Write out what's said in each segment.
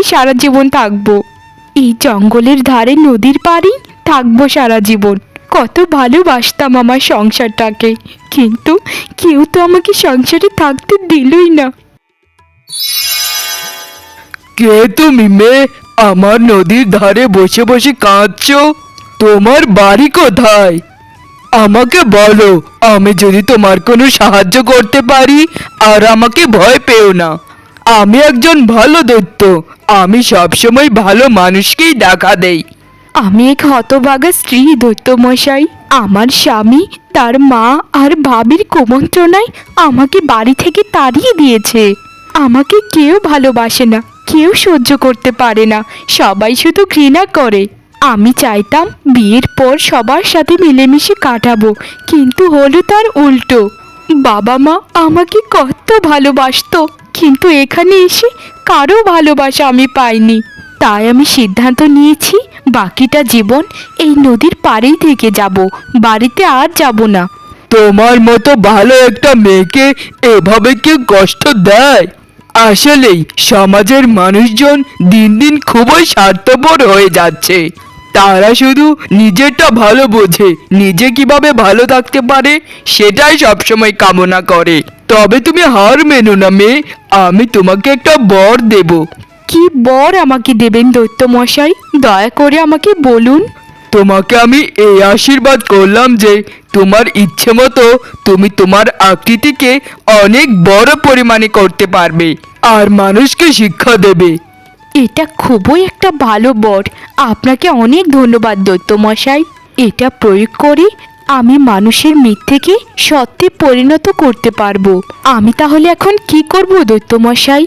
সারা জীবন থাকবো। এই জঙ্গলের ধারে নদীর পাড়ে থাকবো সারা জীবন। কত ভালোবাসতাম আমার সংসারটাকে, কিন্তু কেউ তো আমাকে সংসারে থাকতে দিলই না। কে তুমি মেয়ে? আমার নদীর ধারে বসে বসে কাঁদছো। তোমার বাড়ি কোথায়? আমাকে বলো, আমি যদি তোমার কোনো সাহায্য করতে পারি। আর আমাকে ভয় পেও না, আমি একজন ভালো দৈত্য। আমি সবসময় ভালো মানুষকেই দেখা দেই। আমি এক হতভাগা স্ত্রী দৈত্যমশাই। আমার স্বামী তার মা আর ভাবির কুমন্ত্রণায় আমাকে বাড়ি থেকে তাড়িয়ে দিয়েছে। আমাকে কেউ ভালোবাসে না, কেউ সহ্য করতে পারে না, সবাই শুধু ঘৃণা করে। আমি চাইতাম বিয়ের পর সবার সাথে মিলেমিশে কাটাবো, কিন্তু হলো তার উল্টো। বাবা মা আমাকে কত ভালোবাসতো, কিন্তু এখানে এসে কারো ভালোবাসা আমি পাইনি। তাই আমি সিদ্ধান্ত নিয়েছি বাকিটা জীবন এই নদীর পাড়েই থেকে যাব, বাড়িতে আর যাব না। তোমার মতো ভালো একটা মেয়েকে এভাবে কেউ কষ্ট দেয়? আসলেই সমাজের মানুষজন দিন দিন খুবই স্বার্থপর হয়ে যাচ্ছে। তারা শুধু নিজেরটা ভালো বোঝে, নিজে কিভাবে ভালো থাকতে পারে সেটাই সবসময় কামনা করে। তবে তুমি হার মেনো না মেয়ে, আমি তোমাকে একটা বর দেব। কি বর আমাকে দেবেন দৈত্যমশাই? দয়া করে আমাকে বলুন। তোমাকে আমি এই আশীর্বাদ করলাম যে তোমার ইচ্ছে মতো তুমি তোমার আকৃতিকে অনেক বড় পরিমাণে করতে পারবে আর মানুষকে শিক্ষা দেবে। এটা খুবই একটা ভালো বর, আপনাকে অনেক ধন্যবাদ দৈত্যমশাই। এটা প্রয়োগ করে আমি মানুষের মিথ্যেকে সত্যে পরিণত করতে পারবো। আমি তাহলে এখন কি করব দৈত্যমশাই?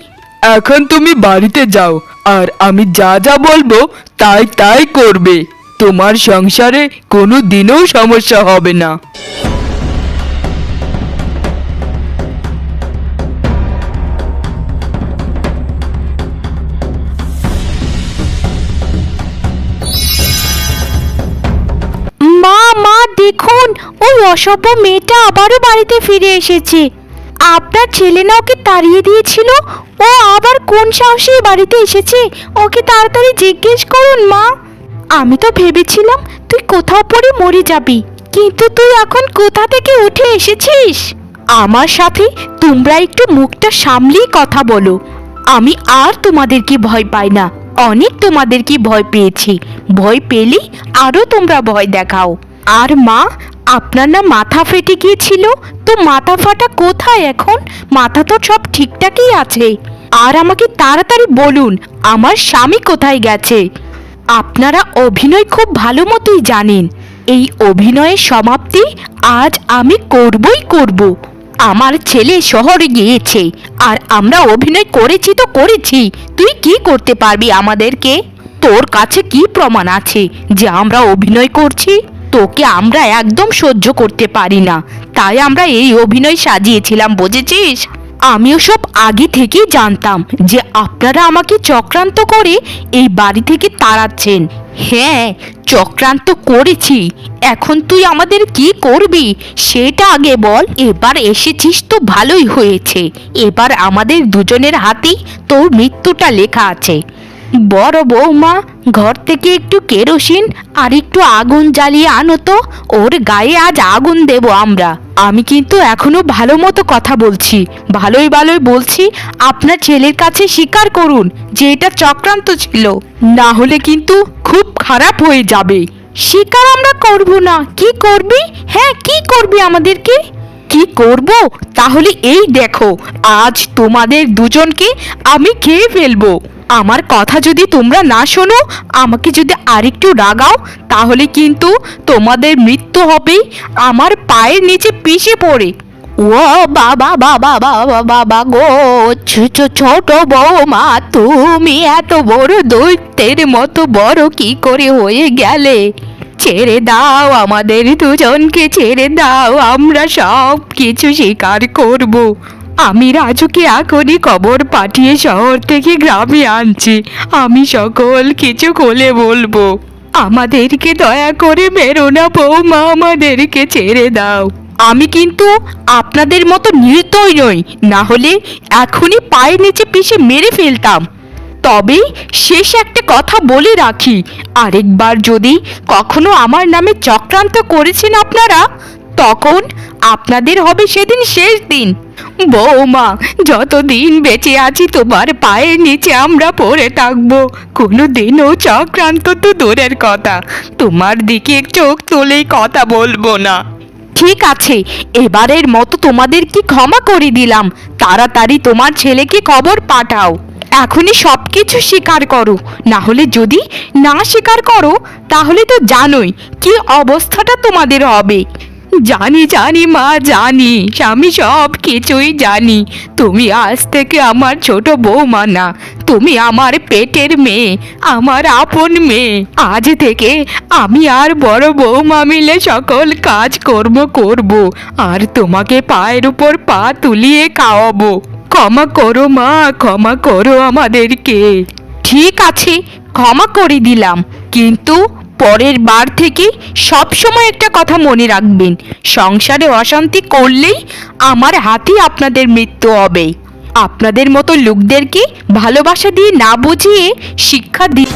এখন তুমি বাড়িতে যাও, আর আমি যা যা বলবো তাই তাই করবে। তোমার সংসারে কোনো দিনও সমস্যা হবে না। মা মা দেখুন, ওই অসভ্য মেয়েটা আবারও বাড়িতে ফিরে এসেছে। আপনার ছেলে না ওকে তাড়িয়ে দিয়েছিল, ও আবার কোন সাহসে বাড়িতে এসেছে? ওকে তাড়াতাড়ি জিজ্ঞেস করুন মা। আমি তো ভেবেছিলাম তুই কোথাও পড়ে মরে যাবি, কিন্তু তুই এখন কোথা থেকে উঠে এসেছিস? আমার সাথে তোমরা একটু মুখটা সামলেই কথা বলো। আমি আর তোমাদেরকে ভয় পাই না, অনেক তোমাদেরকে ভয় পেয়েছি। ভয় পেলেই আরো তোমরা ভয় দেখাও। আর মা, আপনার না মাথা ফেটে গিয়েছিল, তো মাথা ফাটা কোথায় এখন? মাথা তো সব ঠিকঠাকই আছে। আর আমাকে তাড়াতাড়ি বলুন, আমার স্বামী কোথায় গেছে? আপনারা অভিনয় খুব ভালো মতোই জানেন। এই অভিনয়ের সমাপ্তি আজ আমি করবই করব। আমার ছেলে শহরে গিয়েছে, আর আমরা অভিনয় করেছি তো করেছি। তুই কি করতে পারবি আমাদেরকে? তোর কাছে কি প্রমাণ আছে যে আমরা অভিনয় করছি? তোকে আমরা একদম সহ্য করতে পারি না, তাই আমরা এই অভিনয় সাজিয়েছিলাম, বুঝেছিস? আমিও সব আগে থেকেই জানতাম যে আপনারা আমাকে চক্রান্ত করে এই বাড়ি থেকে তাড়াচ্ছেন। হ্যাঁ, চক্রান্ত করেছি। এখন তুই আমাদের কি করবি সেটা আগে বল। এবার এসেছিস তো ভালোই হয়েছে, এবার আমাদের দুজনের হাতেই তোর মৃত্যুটা লেখা আছে। বড় বৌমা, ঘর থেকে একটু কেরোসিন আর একটু আগুন জ্বালিয়ে আনো তো, ওর গায়ে আজ আগুন দেব আমরা। আমি কিন্তু এখনো ভালো মতো কথা বলছি, ভালোই ভালোই বলছি। আপনার ছেলের কাছে স্বীকার করুন যে এটা চক্রান্ত ছিল, না হলে কিন্তু খুব খারাপ হয়ে যাবে। স্বীকার আমরা করব না। কি করবি? হ্যাঁ, কি করবি আমাদেরকে? কি করব? তাহলে এই দেখো, আজ তোমাদের দুজনকে আমি খেয়ে ফেলবো। আমার কথা যদি তোমরা না শোনো, আমাকে যদি আরেকটু রাগাও, তাহলে কিন্তু তোমাদের মৃত্যু হবে আমার পায়ের নিচে পিষে পড়ে। ও বাবা বাবা বাবা বাবা গো, ছোট বৌমা, তুমি এত বড় দৈত্যের মতো বড় কি করে হয়ে গেলে? ছেড়ে দাও, আমাদের দুজনকে ছেড়ে দাও, আমরা সব কিছু স্বীকার করব। আমি রাজুকে এখনই খবর পাঠিয়ে শহর থেকে গ্রামে আনছি। আমি সকল কিছু খুলে বলবো। আমাদেরকে দয়া করে মেরো না বৌমা, আমাদেরকে ছেড়ে দাও। আমি কিন্তু আপনাদের মতো নির্দয় নই, না হলে এখনই পায়ের নিচে পিষে মেরে ফেলতাম। তবে শেষ একটা কথা বলে রাখি, আরেকবার যদি কখনো আমার নামে চক্রান্ত করেছেন আপনারা, তখন আপনাদের হবে সেদিন শেষ দিন। বৌমা, যতদিন বেঁচে আছি তোমার পায়ের নিচে আমরা পড়ে থাকবো। কোনো দিনও চক্রান্ত তো দূরের কথা, তোমার দিকে চোখ তুলেই কথা বলবো না। ঠিক আছে, এবারের মতো তোমাদের কি ক্ষমা করে দিলাম। তাড়াতাড়ি তোমার ছেলেকে খবর পাঠাও, এখনই সব কিছু স্বীকার করো। না হলে যদি না স্বীকার করো, তাহলে তো জানোই কি অবস্থাটা তোমাদের হবে। জানি জানি মা, জানি, আমি সব কিছুই জানি। তুমি আজ থেকে আমার ছোট বৌমা না, তুমি আমার পেটের মেয়ে, আমার আপন মেয়ে। আজ থেকে আমি আর বড় বৌমা মিলে সকল কাজ করব আর তোমাকে পায়ের উপর পা তুলিয়ে খাওয়াবো। ক্ষমা করো মা, ক্ষমা করো আমাদেরকে। ঠিক আছে, ক্ষমা করে দিলাম, কিন্তু পরের বার থেকে সব সময় একটা কথা মনে রাখবেন, সংসারে অশান্তি করলেই আমার হাতেই আপনাদের মৃত্যু হবে। আপনাদের মতো লোকদেরকে ভালোবাসা দিয়ে না বুঝিয়ে শিক্ষা দিন।